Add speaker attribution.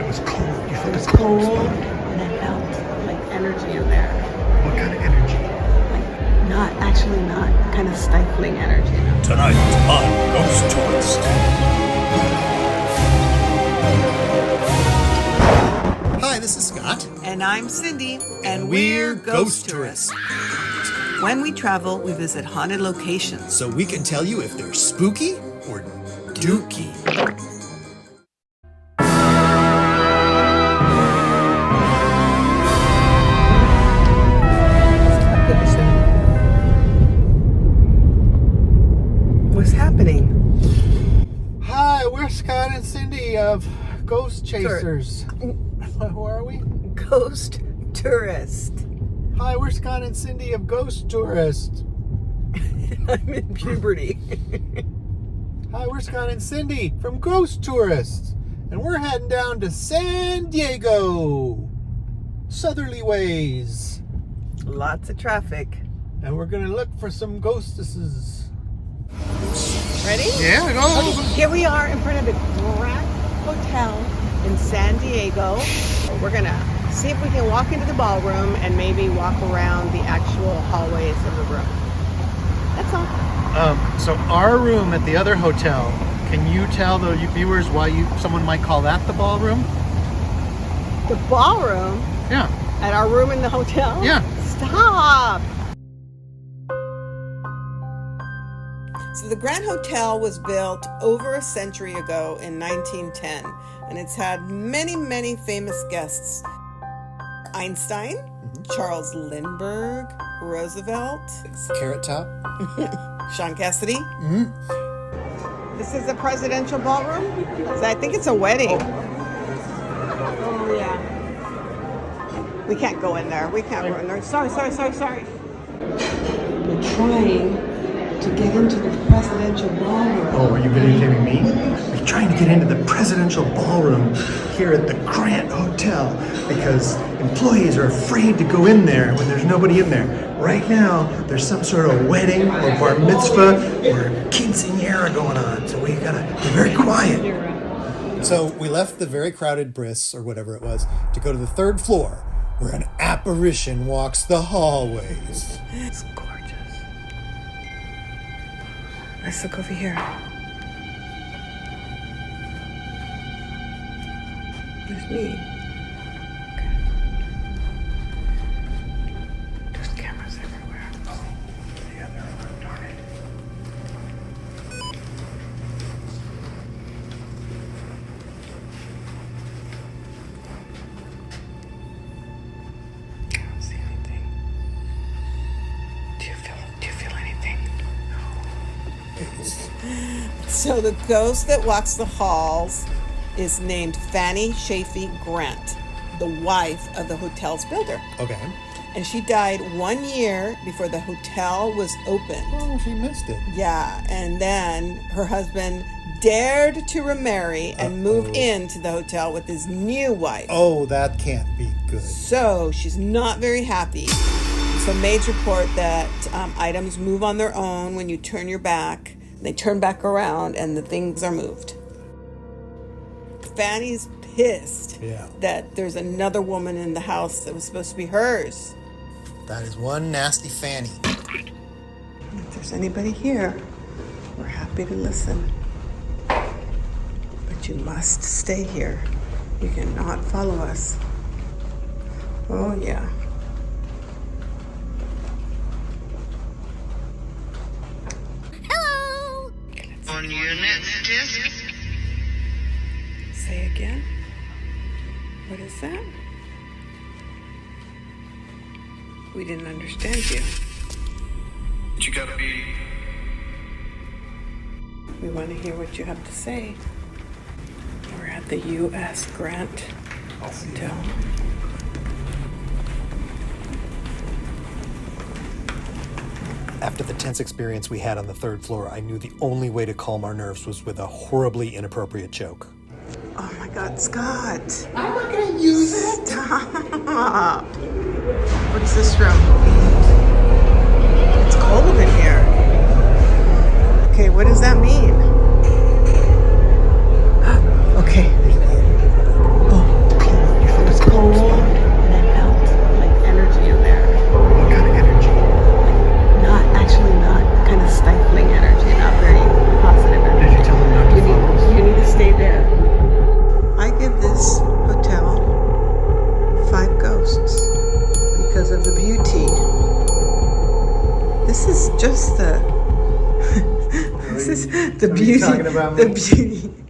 Speaker 1: It's cold. You felt
Speaker 2: It's
Speaker 1: it's
Speaker 2: cold,
Speaker 1: cold.
Speaker 2: and I felt like energy in there.
Speaker 1: What kind of energy?
Speaker 2: Like not kind of stifling energy.
Speaker 3: Tonight on Ghost Tourist. Hi, this is Scott.
Speaker 4: And I'm Cindy, and
Speaker 3: we're Ghost Tourists.
Speaker 4: When we travel, we visit haunted locations.
Speaker 3: So we can tell you if they're spooky or dooky.
Speaker 4: What's happening?
Speaker 1: Hi, we're Scott and Cindy of Ghost Chasers. Who are we?
Speaker 4: Ghost Tourist.
Speaker 1: Hi, we're Scott and Cindy of Ghost Tourist.
Speaker 4: I'm in puberty.
Speaker 1: Hi, we're Scott and Cindy from Ghost Tourist. And we're heading down to San Diego. Southerly ways.
Speaker 4: Lots of traffic.
Speaker 1: And we're going to look for some ghostesses.
Speaker 4: Ready?
Speaker 1: Yeah, go.
Speaker 4: Okay, here we are in front of the Grand Hotel in San Diego. We're gonna see if we can walk into the ballroom and maybe walk around the actual hallways of the room. That's all.
Speaker 1: So our room at the other hotel, can you tell the viewers why someone might call that the ballroom?
Speaker 4: The ballroom
Speaker 1: Yeah.
Speaker 4: at our room in the hotel?
Speaker 1: Yeah.
Speaker 4: Stop! So the Grand Hotel was built over a century ago in 1910, and it's had many, many famous guests. Einstein, Charles Lindbergh, Roosevelt,
Speaker 3: Carrot Top.
Speaker 4: Sean Cassidy. This is a presidential ballroom? I think it's a wedding. Oh, yeah. We can't go in there. We can't go in there. Sorry. We're trying to get into the presidential ballroom.
Speaker 1: Oh, are you videotaping me? We're trying to get into the presidential ballroom here at the Grant Hotel because employees are afraid to go in there when there's nobody in there. Right now, there's some sort of wedding or bar mitzvah or quinceañera going on, so we gotta be very quiet.
Speaker 3: So we left the very crowded Briss, or whatever it was, to go to the third floor, where an apparition walks the hallways.
Speaker 4: It's gorgeous. Let's look over here. There's me. Okay. There's cameras everywhere.
Speaker 1: Yeah, they're on, darn it.
Speaker 4: I don't see anything. Do you feel anything? So the ghost that walks the halls is named Fanny Chaffee Grant, the wife of the hotel's builder.
Speaker 3: Okay.
Speaker 4: And she died 1 year before the hotel was opened.
Speaker 3: Oh, she missed it.
Speaker 4: Yeah, and then her husband dared to remarry and move into the hotel with his new wife.
Speaker 3: Oh, that can't be good.
Speaker 4: So she's not very happy. Some maids report that items move on their own when you turn your back. They turn back around and the things are moved. Fanny's pissed that there's another woman in the house that was supposed to be hers.
Speaker 3: That is one nasty Fanny.
Speaker 4: If there's anybody here, we're happy to listen. But you must stay here. You cannot follow us. Oh, yeah.
Speaker 5: Hello! On your next disc.
Speaker 4: Say again. What is that? We didn't understand you.
Speaker 5: You gotta be.
Speaker 4: We want to hear what you have to say. We're at the U.S. Grant Hotel.
Speaker 3: After the tense experience we had on the third floor, I knew the only way to calm our nerves was with a horribly inappropriate joke.
Speaker 4: Oh my God, Scott!
Speaker 1: I'm not gonna use it.
Speaker 4: Stop! What's this room? It's cold in here. Okay, what does that mean? Okay. Oh,
Speaker 2: the beauty. This is just the. This is the
Speaker 1: What are you
Speaker 2: beauty.
Speaker 1: talking about,
Speaker 2: The
Speaker 1: me?
Speaker 2: beauty.